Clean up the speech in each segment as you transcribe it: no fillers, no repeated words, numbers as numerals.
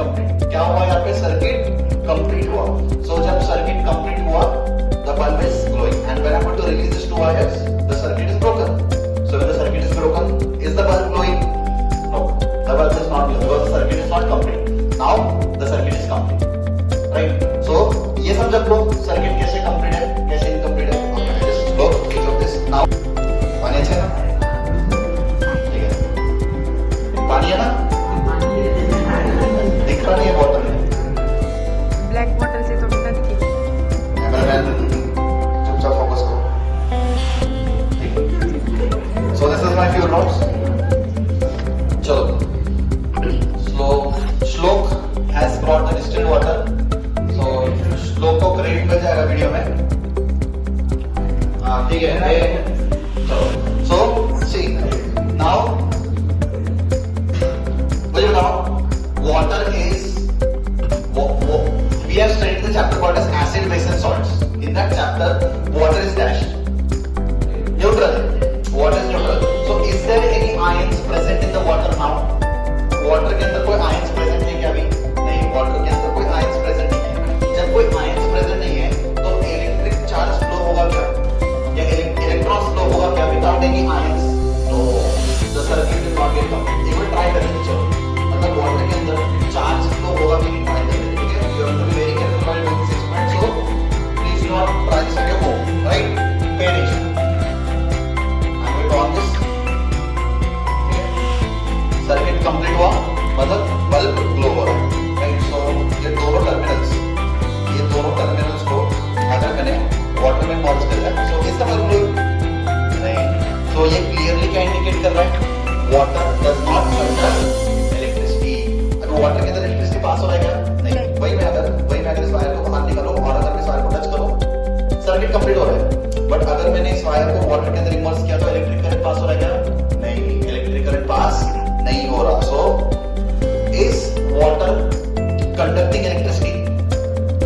Complete. क्या हुआ यहाँ पे? सर्किट कंप्लीट हुआ. सो जब सर्किट कंप्लीट हुआ, the bulb is glowing, and when I'm going to release these two wires, the circuit is broken. So when the circuit is broken, is the bulb glowing? No, the bulb is not glowing because the circuit is not complete. Now the circuit is complete, right? So ये सब जब लोग circuit कैसे complete है, कैसे incomplete है, okay, just look, think of this now. पानी अच्छा है ना? ठीक है. पानी है ना? दिख रहा नहीं है बॉटल में. ब्लैक बॉटल से तो बिना दिखे. चुपचाप फोकस करो. So this is my few notes. चलो. श्लोक has brought the distilled water. So श्लोक को क्रेडिट मिल जाएगा वीडियो में. हाँ ठीक है. चलो. So see now मुझे बताओ. Water is we have studied the chapter called as acid, base and salts. In that chapter, water is dashed neutral. Water is neutral. So, is there any ions present in the water now? Water के अंदर कोई ions present है क्या अभी? नहीं. Water के अंदर कोई ions present नहीं है. जब कोई ions present नहीं है, तो electric charge flow होगा क्या? या electrons flow होगा क्या without any ions? No. The circuit will not get complete. एक बार try करेंगे चलो. मतलब water के अंदर charge flow होगा कि नहीं try करेंगे. You have to be very careful while doing this experiment. So please do not try this at your home. Right? Pay attention. I'm going to on this. Okay. Circuit complete हुआ, मतलब bulb glow हो रहा है. Right? So ये दोनों terminals को अगर मैंने water में merge कर दिया, so is the bulb glowing? नहीं. So ये clearly क्या indicate कर रहा है? Water does not conduct electricity. अगर water के अंदर electricity pass हो रहा है क्या? वही मैं अगर इस वायर को बाहर निकालो और अगर मैं इस वायर को टच करो, सर्किट कंप्लीट हो रहा है. बट अगर मैंने इस वायर को वाटर के अंदर इमर्स किया तो इलेक्ट्रिक करंट पास हो रहा है क्या? नहीं. इलेक्ट्रिक करंट पास नहीं हो रहा. So is water conducting electricity?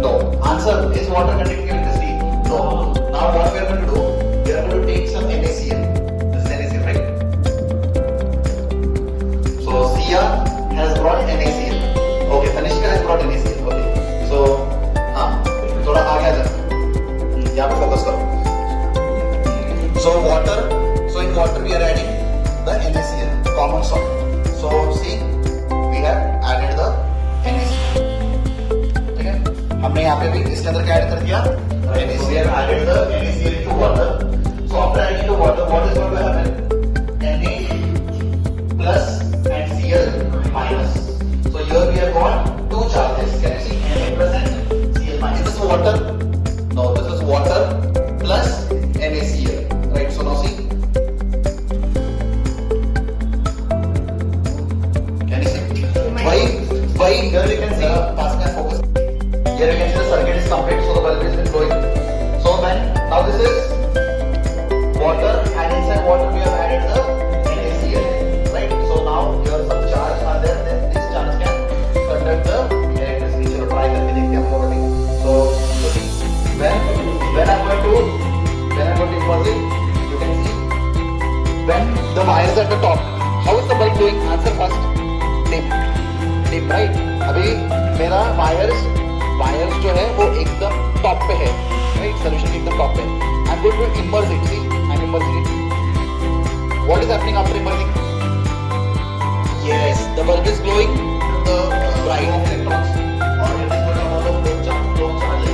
No. Answer, is water conducting electricity? No. Now what we are going to do, we are going to take some NaCl. This is NaCl, right? So Sia has brought NaCl. Okay, Tanishka has brought NaCl. Okay, so हाँ थोड़ा आगे आ जाओ. यहाँ पे focus करो. So in water we are adding the NaCl, common salt. So see, we have added the NaCl. ठीक है. हमने यहाँ पे भी इसके अंदर क्या ऐड कर दिया? NaCl. We have added the NaCl to water. So after adding to water, what is going to happen? Na plus and Cl minus. So here we have got two charges. Can you see? Na plus and Cl minus. Is this water? No, this is water plus NaCl. Right? So now see. Can you see? Why here you can see. Pass my focus. Here you can see the circuit is complete. So the bulb is been glowing. So when now this is water and inside water we have added the NaCl. Right? So now here some charge are there. Then this charge can conduct the electricity. So try करके देखते हैं हम लोग. So when I'm going to immerse it, you can see when the wires at the top. How is the bulb glowing? Answer first. Dim, right? अभी मेरा wires जो है वो एकदम top पे है. Right? Solution एकदम top पे. I'm going to immerse it. See, I'm immersing it. What is happening after immersing? Yes, the bulb is glowing. The bright electrons, or it is going to all of those charges.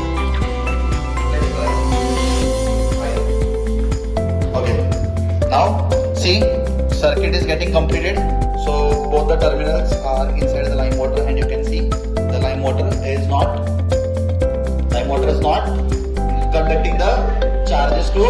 Okay. Now see, circuit is getting completed. So both the terminals are inside the lime water, and you can see the lime water is not conducting the charges to